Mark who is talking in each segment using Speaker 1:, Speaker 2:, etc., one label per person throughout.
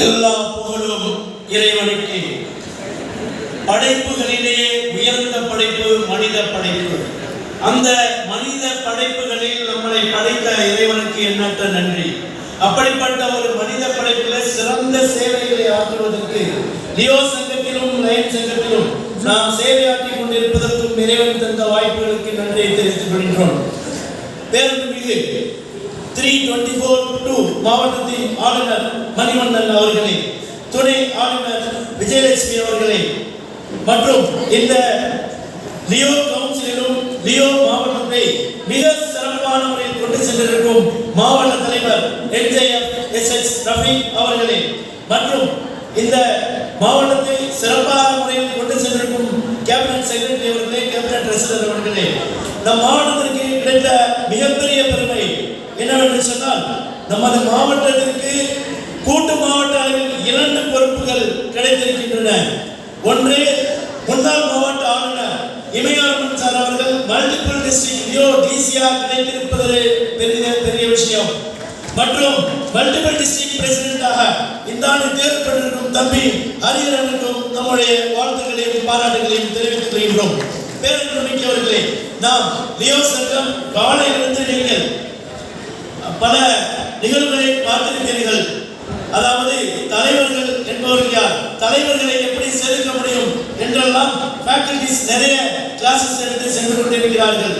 Speaker 1: எல்லா புகழும் இறைவனுக்கு. படைப்புகளிலேயே உயர்ந்த படைப்பு மனித படைப்பு. அந்த மனித படைப்புகளில் நம்மளை படைத்த இறைவனுக்கு எண்ணற்ற நன்றி. அப்படிப்பட்ட ஒரு மனித படைப்பில் சிறந்த சேவைகளை ஆற்றுவதற்கு லியோ சங்கத்திலும் லயன் சங்கத்திலும் நாம் சேவையாற்றிக் கொண்டிருப்பதற்கும் இறைவன் தந்த வாய்ப்புகளுக்கு நன்றியை தெரிவித்துக் கொள்கின்றோம். பேரன்புமிகு 324-2 மாவட்டத்தின் ஆளுநர் மணிவண்ணன் அவர்களே, துணை ஆளுநர் விஜயலட்சுமி அவர்களே மற்றும் இந்த லியோ கவுன்சிலும் லியோ மாவட்டத்தை மிக சிறப்பான முறையில் கொண்டு சென்றிருக்கும் மாவட்ட தலைவர் NJF ரஃபீக் அவர்களே மற்றும் இந்த மாவட்டத்தை சிறப்பான முறையில் கொண்டு சென்றிருக்கும் கேபினட் செக்ரட்டரி அவர்களே, கேபினட் ட்ரெஸரர் அவர்களே, நம் மாவட்டத்திற்கு கிடைத்த மிகப்பெரிய பெருமை என்னவென்று சொன்னால், நமது மாவட்டத்திற்கு கூட்டு மாவட்ட அளவில் 2 பொறுப்புகள் கிடைத்திருக்கின்றன. ஒன்று, முன்னாள் மாவட்ட ஆளுநர் இமயமன் சார் அவர்கள் மல்டிபிள் டிஸ்ட்ரிக்ட் லியோ டிசிஆர் கிடைத்திருப்பது பெரிய விஷயம். மற்றும் மல்டிபிள் டிஸ்ட்ரிக்ட் பிரசிடென்டாக இந்த ஆண்டு தேர்ந்தெடுக்கப்பட்டிருக்கும் தம்பி ஹரிஹரனுக்கும் நம்முடைய வாழ்த்துக்களையும் பாராட்டுகளையும் தெரிவித்துக் கொள்கிறோம். பேரன்புமிக்கவர்களே, நாம் லியோ சங்கம் காலையிலிருந்து நீங்கள் பல நிகழ்வுகளை பார்த்திருக்கிறீர்கள். அதாவது தலைவர்கள் என்பவர்கள் யார், தலைவர்களை எப்படி செதுக்க முடியும் என்றெல்லாம் ஃபேக்கல்டிஸ் நிறைய கிளாஸஸ் எடுத்து சென்று கொண்டிருக்கிறார்கள்.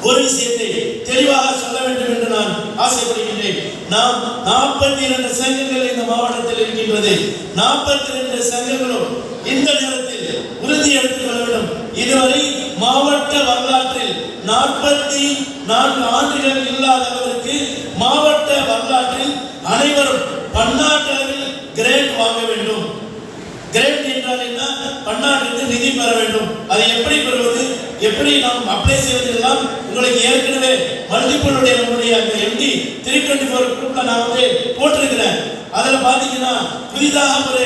Speaker 1: ஒரு விஷயத்தை தெளிவாக சொல்ல வேண்டும் என்று நான் ஆசைப்படுகின்றேன். நாம் 42 சங்கங்கள் இந்த மாவட்டத்தில் இருக்கின்றது. 42 சங்கங்களும் இந்த நேரத்தில் உறுதி எடுத்துக் கொள்ள வேண்டும். இதுவரை மாவட்ட வரலாற்றில் 44 ஆண்டுகள் இல்லாத அளவிற்கு மாவட்ட வரலாற்றில் அனைவரும் பன்னாட்டு அளவில் கிரேட் வாங்க வேண்டும். கிரேட் என்றால் என்ன? பன்னாட்டிற்கு நிதி பெற வேண்டும். அதை எப்படி பெறுவது, எப்படி நாம் அப்ளை செய்வது எல்லாம் உங்களுக்கு ஏற்கனவே மல்டிபிளுடைய நம்முடைய அந்த MD 324 குரூப்ல நான் போட்டிருக்கிறேன். அதில் பார்த்தீங்கன்னா புதிதாக ஒரு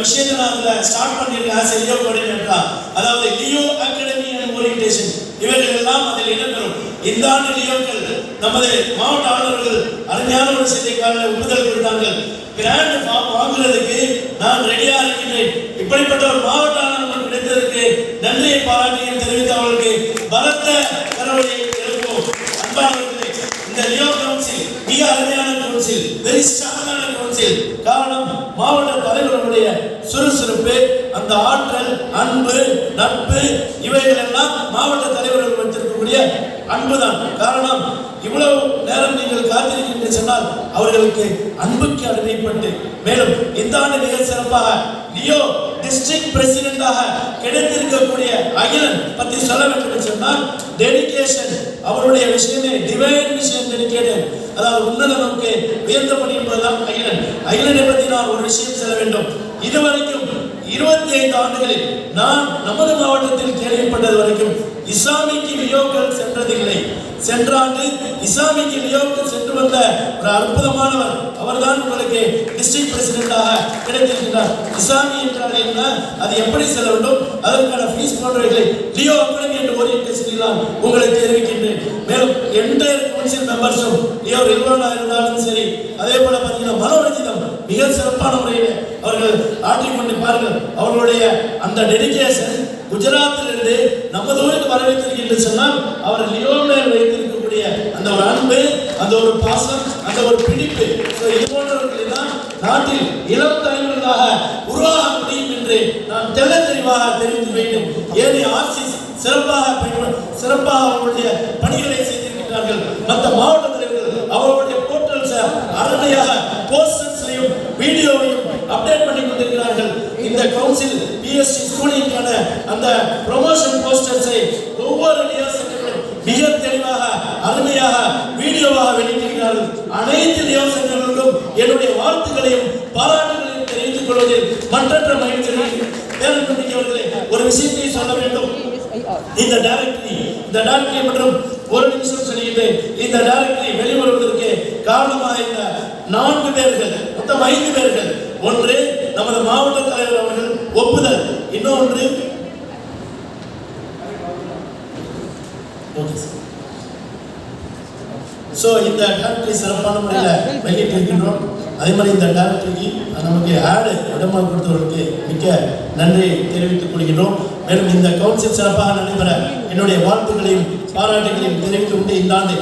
Speaker 1: விஷயத்தை நான் அதில் ஸ்டார்ட் பண்ணியிருக்கேன். ஆஸ் லியோ கோஆர்டினேட்டரா, அதாவது லியோ அகாடமி அண்ட் ஓரியன்டேஷன், இவைகள் எல்லாம் அதில் இடம்பெறும். இந்த ஆண்டு லியோக்கள் நமது மாவட்ட ஆளுநர்கள் அருமையான ஒரு செய்திக்கான ஒப்புதல் கொடுத்தார்கள். கிராண்ட் வாங்குறதுக்கு நான் ரெடியா இருக்கின்றேன். இப்படிப்பட்ட ஒரு மாவட்ட ஆளுநர் கிடைத்ததற்கு நன்றியை பாராட்டியும் தெரிவித்து அவர்களுக்கு பலத்த கரவொலியை எழுப்புவோம். அன்பானவர்களே, இந்த லியோ கவுன்சில் மிக அருமையான கவுன்சில், வெரி ஸ்ட்ராங்கான கவுன்சில். காரணம், மாவட்ட தலைவர்களுடைய சுறுசுறுப்பு, அந்த ஆற்றல், அன்பு, நட்பு, இவைகள் எல்லாம் மாவட்ட தலைவர்கள் வைத்திருக்கக்கூடிய அன்புதான் காரணம். இவ்வளவு நேரம் நீங்கள் காத்திருக்கின்ற சொன்னால் அவர்களுக்கு அன்புக்கு அடிமைப்பட்டு, மேலும் இந்த ஆண்டு மிக சிறப்பாக லியோ டிஸ்ட்ரிக்ட் பிரசிடென்டாக கிடைத்திருக்கக்கூடிய அகிலன் பற்றி சொல்ல வேண்டும் என்று சொன்னால், டெடிகேஷன், அவருடைய விஷயமே டிவைன் விஷயம், டெடிகேட்டட், அதாவது உன்னத நோக்கே உயர்ந்த பணி என்பதுதான் அகிலன். அகிலனை பற்றி நான் ஒரு விஷயம் சொல்ல வேண்டும். இதுவரைக்கும் 25 ஆண்டுகளில் நான் நமது மாவட்டத்தில் கேள்விப்பட்டது வரைக்கும் இஸ்லாமிக்கு லியோக்கள் சென்றதில்லை. சென்ற ஆண்டு இஸ்லாமிக்கு லியோக்கள் சென்று வந்த ஒரு அற்புதமானவர் அவர்தான் உங்களுக்கு டிஸ்ட்ரிக்ட் பிரசிடென்டாக கிடைத்திருக்கிறார். இஸ்லாமி என்றால் என்ன, அது எப்படி செல்ல வேண்டும், அதற்கான ஃபீஸ் போன்றவைகளை லியோ அகாடமி என்ற ஓரியன்டேஷனில் உங்களுக்கு தெரிவிக்கின்றேன். மேலும் என்டையர் கவுன்சில் மெம்பர்ஸும் லியோ ரெகுலராக இருந்தாலும் சரி, அதே போல பார்த்தீங்கன்னா மனோரஞ்சிதம் மிக சிறப்பான முறையில் அவர்கள் ஆற்றிக்கொண்டு பாருங்கள். அவர்களுடைய அந்த டெடிகேஷன் குஜராத்தில் இருந்து நமது ஊருக்கு வரவேற்றிருக்கின்ற சொன்னால் அவர் லியோவில் வைத்திருக்கக்கூடிய அந்த ஒரு அன்பு, அந்த ஒரு பாசம், அந்த ஒரு பிடிப்பு, இது போன்றவர்களை தான் நாட்டில் இளம் தலைவர்களாக உருவாக முடியும் என்று நான் தெல்ல தெளிவாக தெரிந்து வேண்டும். ஏழை ஆர்சி சிறப்பாக அவர்களுடைய பணிகளை செய்திருக்கிறார்கள். மற்ற மாவட்ட தலைவர்கள் அவர்களுடைய போர்ட்டல்ஸ் அருமையாக போஸ்டர்ஸ்லையும் வீடியோவையும் அப்டேட் பண்ணி கொண்டிருக்கிறார்கள். இந்த கவுன்சில் பிஎஸ்சி ஸ்கூலிங்கான அந்த ப்ரொமோஷன் போஸ்டர்ஸை ஒவ்வொரு லியோ சங்கங்களும் மிக தெளிவாக அருமையாக வீடியோவாக வெளியிட்டிருக்கிறார்கள். அனைத்து லியோ சங்கங்களுக்கும் என்னுடைய வாழ்த்துக்களையும் பாராட்டுகளையும் தெரிவித்துக் கொள்வதில் மற்றற்ற மகிழ்ச்சி. பேரன்புமிக்கவர்களே, ஒரு விஷயத்தை சொல்ல வேண்டும். இந்த டைரக்டரி மற்றும் ஒரு நிமிஷம் சொல்லிக்கிட்டேன். இந்த டைரக்டரி வெளிவருவதற்கு காரணமாக இந்த 4 பேர்கள், மொத்தம் 5 பேர்கள். ஒன்று, நமது மாவட்ட தலைவர் அவர்கள் ஒப்புதல். இன்னொன்று இந்த டைரக்டரி சிறப்பான முறையில் வெளியிட்டிருக்கின்றோம். அதே மாதிரி இந்த டைரக்டருக்கு நமக்கு ஆடு இடமாக கொடுத்தவர்களுக்கு மிக்க நன்றி தெரிவித்துக் கொள்கிறோம். மேலும் இந்த கவுன்சில் சிறப்பாக நடைபெற என்னுடைய வாழ்த்துக்களையும் பாராட்டுகளையும் தெரிவித்துக் கொண்டு இந்த ஆண்டு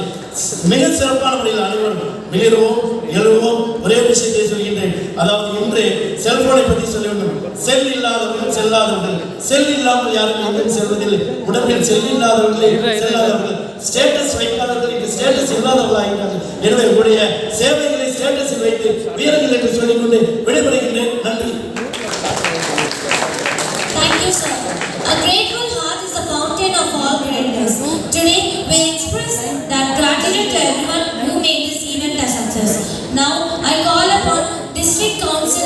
Speaker 1: மிக சிறப்பான முறையில் அனைவரும் மிளிர்வோம் எழுவோம். ஒரே விஷயத்தை சொல்கின்றேன், அதாவது இன்று செல்போனை பற்றி சொல்ல வேண்டும். செல் இல்லாதவர்கள் செல்லாதவர்கள், செல் இல்லாமல் யாரும் எங்கும் செல்வதில்லை. உடம்பில் செல் இல்லாதவர்களே செல்லாதவர்கள், ஸ்டேட்டஸ் வைக்காதவர்கள் இன்று ஸ்டேட்டஸ் இல்லாதவர்கள் ஆகின்றார்கள். எனவே உங்களுடைய சேவைகளை ஸ்டேட்டஸில் வைத்து வீரர்கள் என்று சொல்லிக்கொண்டு விடைபெறுகின்றேன். நன்றி.
Speaker 2: Thank you, sir. A grateful heart is the fountain of all greatness. Today we express